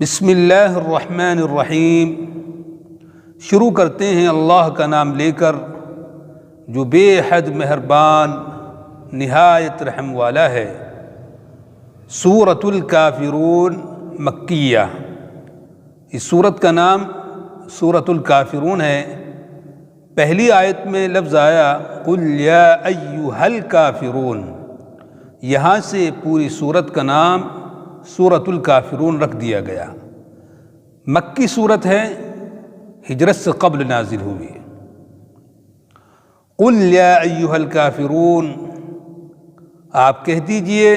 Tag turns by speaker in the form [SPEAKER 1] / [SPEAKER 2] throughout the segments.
[SPEAKER 1] بسم اللہ الرحمن الرحیم۔ شروع کرتے ہیں اللہ کا نام لے کر جو بے حد مہربان نہایت رحم والا ہے۔ سورۃ الکافرون مکیہ، اس سورت کا نام سورۃ الکافرون ہے۔ پہلی آیت میں لفظ آیا قل یا ایھا الکافرون، یہاں سے پوری سورت کا نام سورۃ الکافرون رکھ دیا گیا۔ مکی سورت ہے، ہجرت سے قبل نازل ہوئی۔ قل یا ایھا الکافرون، آپ کہہ دیجئے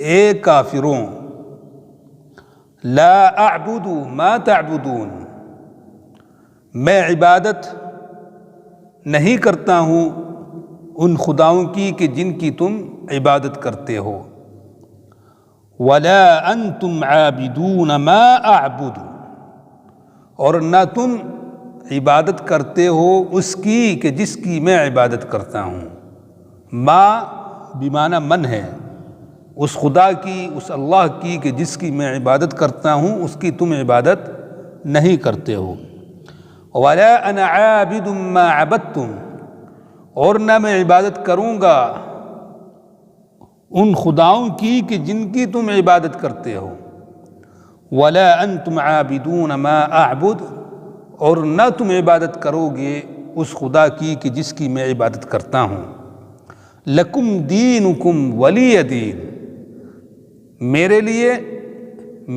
[SPEAKER 1] اے کافروں، لا اعبد ما تعبدون، میں عبادت نہیں کرتا ہوں ان خداؤں کی کہ جن کی تم عبادت کرتے ہو، ولا انتم عابدون ما اعبد، اور نہ تم عبادت کرتے ہو اس کی کہ جس کی میں عبادت کرتا ہوں۔ ما بمعنی من ہے، اس خدا کی، اس اللہ کی کہ جس کی میں عبادت کرتا ہوں اس کی تم عبادت نہیں کرتے ہو۔ ولا انا عابد ما عبدتم، اور نہ میں عبادت کروں گا ان خداؤں کی کہ جن کی تم عبادت کرتے ہو۔ ولا انتم عابدون ما اعبد، اور نہ تم عبادت کرو گے اس خدا کی کہ جس کی میں عبادت کرتا ہوں۔ لکم دینکم ولی دین، میرے لیے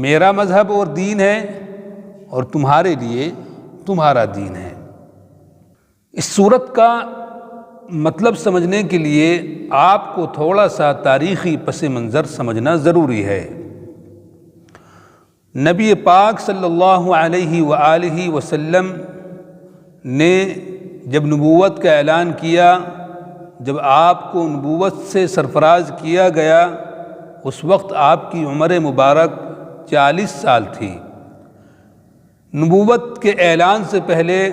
[SPEAKER 1] میرا مذہب اور دین ہے، اور تمہارے لیے تمہارا دین ہے۔ اس سورت کا مطلب سمجھنے کے لیے آپ کو تھوڑا سا تاریخی پس منظر سمجھنا ضروری ہے۔ نبی پاک صلی اللہ علیہ وآلہ وسلم نے جب نبوت کا اعلان کیا، جب آپ کو نبوت سے سرفراز کیا گیا، اس وقت آپ کی عمر مبارک 40 سال تھی۔ نبوت کے اعلان سے پہلے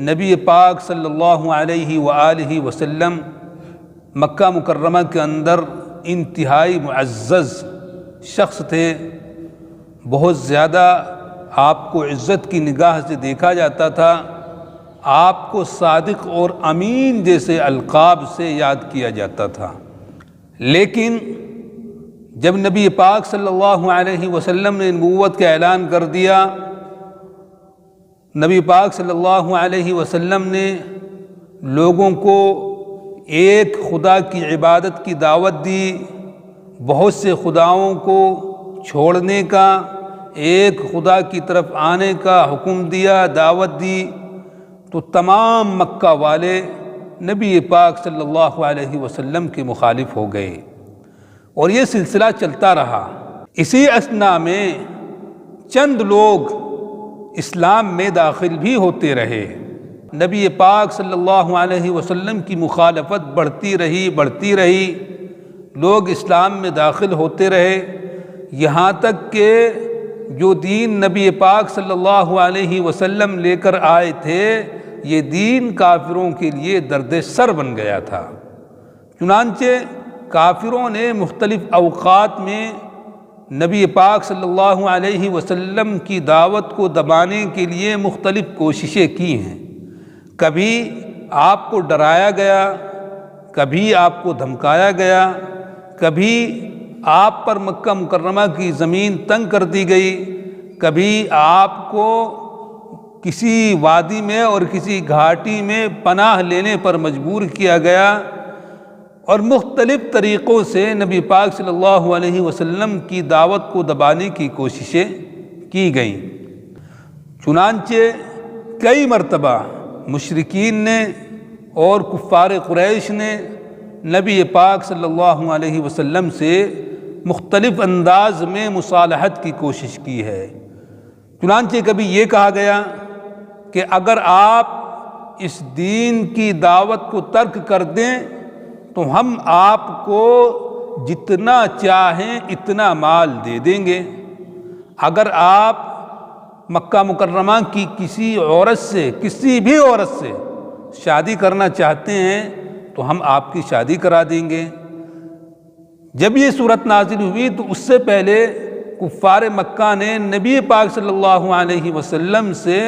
[SPEAKER 1] نبی پاک صلی اللہ علیہ وآلہ وسلم مکہ مکرمہ کے اندر انتہائی معزز شخص تھے۔ بہت زیادہ آپ کو عزت کی نگاہ سے دیکھا جاتا تھا، آپ کو صادق اور امین جیسے القاب سے یاد کیا جاتا تھا۔ لیکن جب نبی پاک صلی اللہ علیہ وسلم نے نبوت کا اعلان کر دیا، نبی پاک صلی اللہ علیہ وسلم نے لوگوں کو ایک خدا کی عبادت کی دعوت دی، بہت سے خداؤں کو چھوڑنے کا، ایک خدا کی طرف آنے کا حکم دیا، دعوت دی، تو تمام مکہ والے نبی پاک صلی اللہ علیہ وسلم کے مخالف ہو گئے، اور یہ سلسلہ چلتا رہا۔ اسی اثناء میں چند لوگ اسلام میں داخل بھی ہوتے رہے۔ نبی پاک صلی اللہ علیہ وسلم کی مخالفت بڑھتی رہی، لوگ اسلام میں داخل ہوتے رہے، یہاں تک کہ جو دین نبی پاک صلی اللہ علیہ وسلم لے کر آئے تھے، یہ دین کافروں کے لیے درد سر بن گیا تھا۔ چنانچہ کافروں نے مختلف اوقات میں نبی پاک صلی اللہ علیہ وسلم کی دعوت کو دبانے کے لیے مختلف کوششیں کی ہیں۔ کبھی آپ کو ڈرایا گیا، کبھی آپ کو دھمکایا گیا، کبھی آپ پر مکہ مکرمہ کی زمین تنگ کر دی گئی، کبھی آپ کو کسی وادی میں اور کسی گھاٹی میں پناہ لینے پر مجبور کیا گیا، اور مختلف طریقوں سے نبی پاک صلی اللہ علیہ وسلم کی دعوت کو دبانے کی کوششیں کی گئیں۔ چنانچہ کئی مرتبہ مشرکین نے اور کفار قریش نے نبی پاک صلی اللہ علیہ وسلم سے مختلف انداز میں مصالحت کی کوشش کی ہے۔ چنانچہ کبھی یہ کہا گیا کہ اگر آپ اس دین کی دعوت کو ترک کر دیں تو ہم آپ کو جتنا چاہیں اتنا مال دے دیں گے، اگر آپ مکہ مکرمہ کی کسی عورت سے، کسی بھی عورت سے شادی کرنا چاہتے ہیں تو ہم آپ کی شادی کرا دیں گے۔ جب یہ صورت نازل ہوئی تو اس سے پہلے کفار مکہ نے نبی پاک صلی اللہ علیہ وسلم سے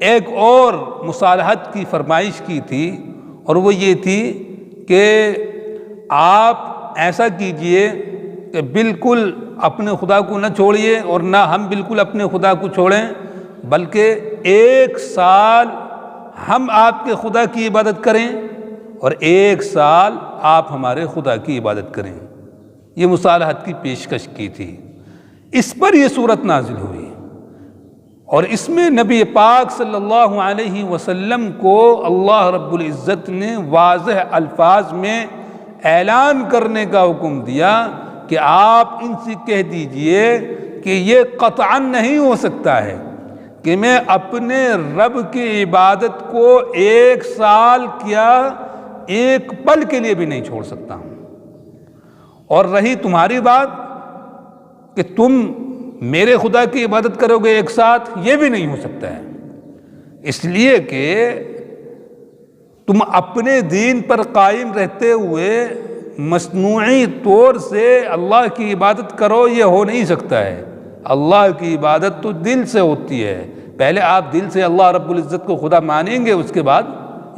[SPEAKER 1] ایک اور مصالحت کی فرمائش کی تھی، اور وہ یہ تھی کہ آپ ایسا کیجئے کہ بالکل اپنے خدا کو نہ چھوڑیے اور نہ ہم بالکل اپنے خدا کو چھوڑیں، بلکہ 1 سال ہم آپ کے خدا کی عبادت کریں اور 1 سال آپ ہمارے خدا کی عبادت کریں۔ یہ مصالحت کی پیشکش کی تھی، اس پر یہ صورت نازل ہوئی، اور اس میں نبی پاک صلی اللہ علیہ وسلم کو اللہ رب العزت نے واضح الفاظ میں اعلان کرنے کا حکم دیا کہ آپ ان سے کہہ دیجئے کہ یہ قطعاً نہیں ہو سکتا ہے کہ میں اپنے رب کی عبادت کو 1 سال کیا 1 پل کے لیے بھی نہیں چھوڑ سکتا ہوں۔ اور رہی تمہاری بات کہ تم میرے خدا کی عبادت کرو گے 1 ساتھ، یہ بھی نہیں ہو سکتا ہے، اس لیے کہ تم اپنے دین پر قائم رہتے ہوئے مصنوعی طور سے اللہ کی عبادت کرو، یہ ہو نہیں سکتا ہے۔ اللہ کی عبادت تو دل سے ہوتی ہے، پہلے آپ دل سے اللہ رب العزت کو خدا مانیں گے، اس کے بعد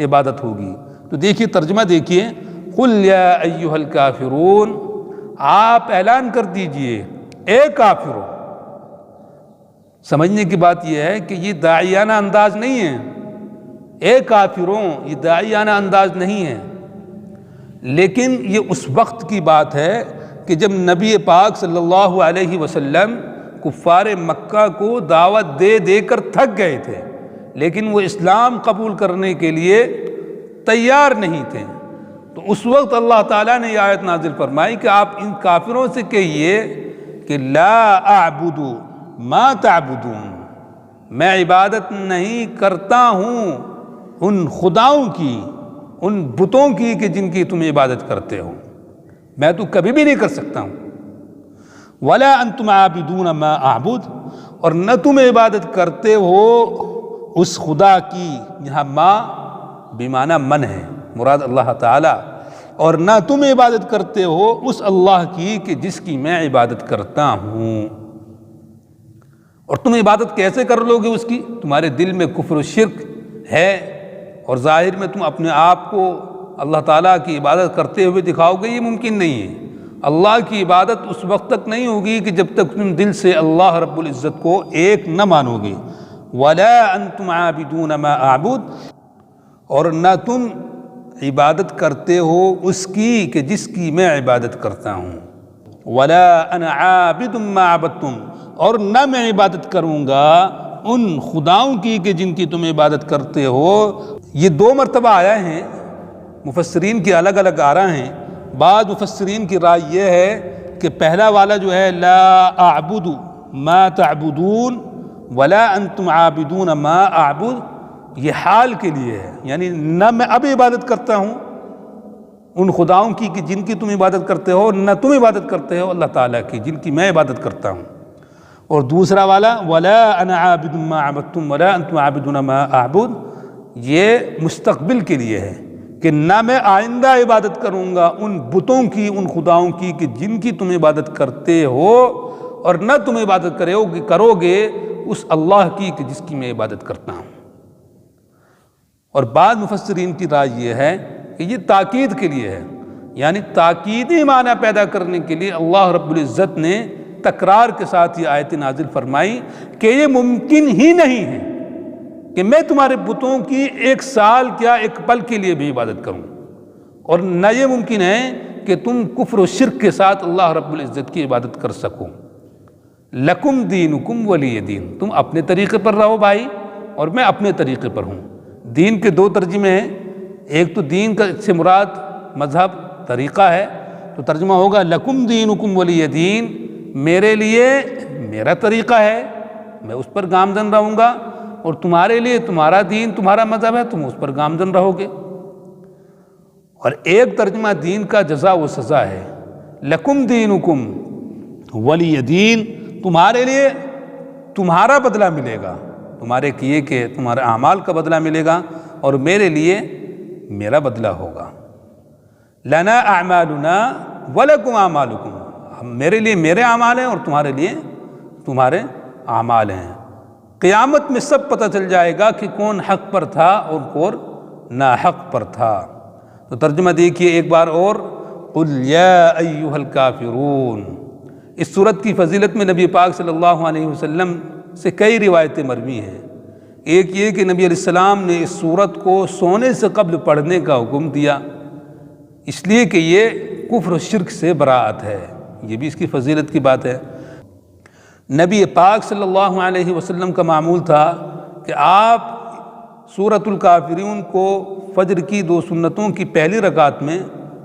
[SPEAKER 1] عبادت ہوگی۔ تو دیکھیے ترجمہ دیکھیے، قل یا ایھا الکافرون، آپ اعلان کر دیجئے اے کافروں۔ سمجھنے کی بات یہ ہے کہ یہ داعیانہ انداز نہیں ہے، اے کافروں یہ داعیانہ انداز نہیں ہے، لیکن یہ اس وقت کی بات ہے کہ جب نبی پاک صلی اللہ علیہ وسلم کفار مکہ کو دعوت دے دے کر تھک گئے تھے، لیکن وہ اسلام قبول کرنے کے لیے تیار نہیں تھے۔ تو اس وقت اللہ تعالیٰ نے یہ آیت نازل فرمائی کہ آپ ان کافروں سے کہیے کہ لا اعبد ما تعبدون، میں عبادت نہیں کرتا ہوں ان خداؤں کی، ان بتوں کی کہ جن کی تم عبادت کرتے ہو، میں تو کبھی بھی نہیں کر سکتا ہوں۔ ولا انتم عابدون ما اعبد، اور نہ تم عبادت کرتے ہو اس خدا کی، یہاں ما بمعنی من ہے، مراد اللہ تعالی، اور نہ تم عبادت کرتے ہو اس اللہ کی کہ جس کی میں عبادت کرتا ہوں۔ اور تم عبادت کیسے کر لو گے اس کی؟ تمہارے دل میں کفر و شرک ہے، اور ظاہر میں تم اپنے آپ کو اللہ تعالیٰ کی عبادت کرتے ہوئے دکھاؤ گے، یہ ممکن نہیں ہے۔ اللہ کی عبادت اس وقت تک نہیں ہوگی کہ جب تک تم دل سے اللہ رب العزت کو ایک نہ مانو گے۔ ولا انتم عابدون ما اعبد، اور نہ تم عبادت کرتے ہو اس کی کہ جس کی میں عبادت کرتا ہوں۔ ولا انا عابد ما عبدتم، اور نہ میں عبادت کروں گا ان خداؤں کی کہ جن کی تم عبادت کرتے ہو۔ یہ 2 مرتبہ آیا ہیں، مفسرین کی الگ الگ آراء ہیں۔ بعض مفسرین کی رائے یہ ہے کہ پہلا والا جو ہے لا اعبد ما تعبدون ولا انتم عابدون ما اعبد، یہ حال کے لیے ہے، یعنی نہ میں اب عبادت کرتا ہوں ان خداؤں کی کہ جن کی تم عبادت کرتے ہو، نہ تم عبادت کرتے ہو اللہ تعالیٰ کی جن کی میں عبادت کرتا ہوں۔ اور دوسرا والا ولا انا عابد ما عبدتم ولا انتم عابدون ما اعبد، یہ مستقبل کے لیے ہے کہ نہ میں آئندہ عبادت کروں گا ان بتوں کی، ان خداؤں کی کہ جن کی تم عبادت کرتے ہو، اور نہ تم عبادت کرو گے اس اللہ کی کہ جس کی میں عبادت کرتا ہوں۔ اور بعض مفسرین کی رائے یہ ہے کہ یہ تاکید کے لیے ہے، یعنی تاکیدی معنی پیدا کرنے کے لیے اللہ رب العزت نے تکرار کے ساتھ یہ آیت نازل فرمائی کہ یہ ممکن ہی نہیں ہے کہ میں تمہارے بتوں کی 1 سال کیا 1 پل کے لیے بھی عبادت کروں، اور نہ یہ ممکن ہے کہ تم کفر و شرک کے ساتھ اللہ رب العزت کی عبادت کر سکو۔ لکم دینکم ولی دین، تم اپنے طریقے پر رہو بھائی اور میں اپنے طریقے پر ہوں۔ دین کے 2 ترجمے ہیں، ایک تو دین کا سے مراد مذہب طریقہ ہے، تو ترجمہ ہوگا لکم دینکم ولی دین، میرے لیے میرا طریقہ ہے، میں اس پر گامزن رہوں گا، اور تمہارے لیے تمہارا دین تمہارا مذہب ہے، تم اس پر گامزن رہو گے۔ اور ایک ترجمہ دین کا جزا و سزا ہے، لکم دینکم ولی دین، تمہارے لیے تمہارا بدلہ ملے گا، تمہارے کیے کہ تمہارے اعمال کا بدلہ ملے گا، اور میرے لیے میرا بدلہ ہوگا۔ لنا اعمالنا ولکم اعمالکم، میرے لیے میرے اعمال ہیں اور تمہارے لیے تمہارے اعمال ہیں۔ قیامت میں سب پتہ چل جائے گا کہ کون حق پر تھا اور کون ناحق پر تھا۔ تو ترجمہ دیکھیے ایک بار اور، قل یا ایھا الکافرون۔ اس سورت کی فضیلت میں نبی پاک صلی اللہ علیہ وسلم سے کئی روایتیں مروی ہیں۔ ایک یہ کہ نبی علیہ السلام نے اس سورت کو سونے سے قبل پڑھنے کا حکم دیا، اس لیے کہ یہ کفر و شرک سے براءت ہے، یہ بھی اس کی فضیلت کی بات ہے۔ نبی پاک صلی اللہ علیہ وسلم کا معمول تھا کہ آپ سورۃ الکافرون کو فجر کی 2 سنتوں کی پہلی رکعت میں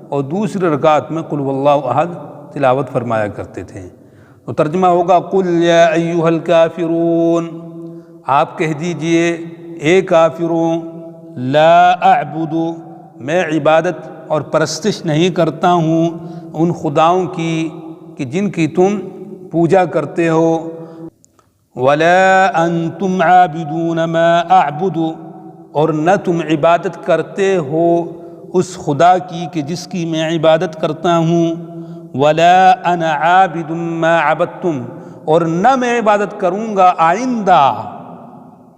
[SPEAKER 1] اور دوسری رکعت میں قل واللہ احد تلاوت فرمایا کرتے تھے۔ تو ترجمہ ہوگا قل یا ایھا الکافرون، آپ کہہ دیجئے اے کافروں، لا اعبد، میں عبادت اور پرستش نہیں کرتا ہوں ان خداؤں کی کہ جن کی تم پوجا کرتے ہو، ولا انتم عابدون ما اعبد، اور نہ تم عبادت کرتے ہو اس خدا کی کہ جس کی میں عبادت کرتا ہوں، ولا انا عابد ما عبدتم، اور نہ میں عبادت کروں گا آئندہ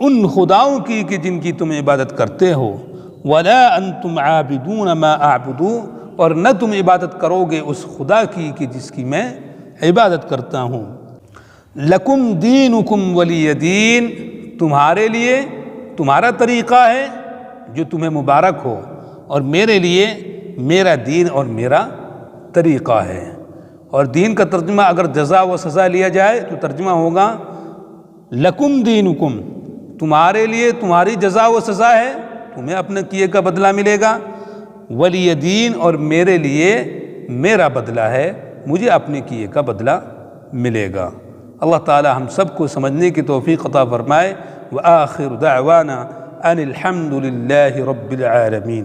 [SPEAKER 1] ان خداؤں کی کہ جن کی تم عبادت کرتے ہو، ولا انتم عابدون ما اعبد، اور نہ تم عبادت کرو گے اس خدا کی کہ جس کی میں عبادت کرتا ہوں۔ لکم دینکم ولی دین، تمہارے لیے تمہارا طریقہ ہے جو تمہیں مبارک ہو، اور میرے لیے میرا دین اور میرا طریقہ ہے۔ اور دین کا ترجمہ اگر جزا و سزا لیا جائے تو ترجمہ ہوگا لکم دینکم، تمہارے لیے تمہاری جزا و سزا ہے، تمہیں اپنے کیے کا بدلہ ملے گا، ولی دین، اور میرے لیے میرا بدلہ ہے، مجھے اپنے کیے کا بدلہ ملے گا۔ اللہ تعالی ہم سب کو سمجھنے کی توفیق عطا فرمائے۔ وآخر دعوانا ان الحمد للہ رب العالمین۔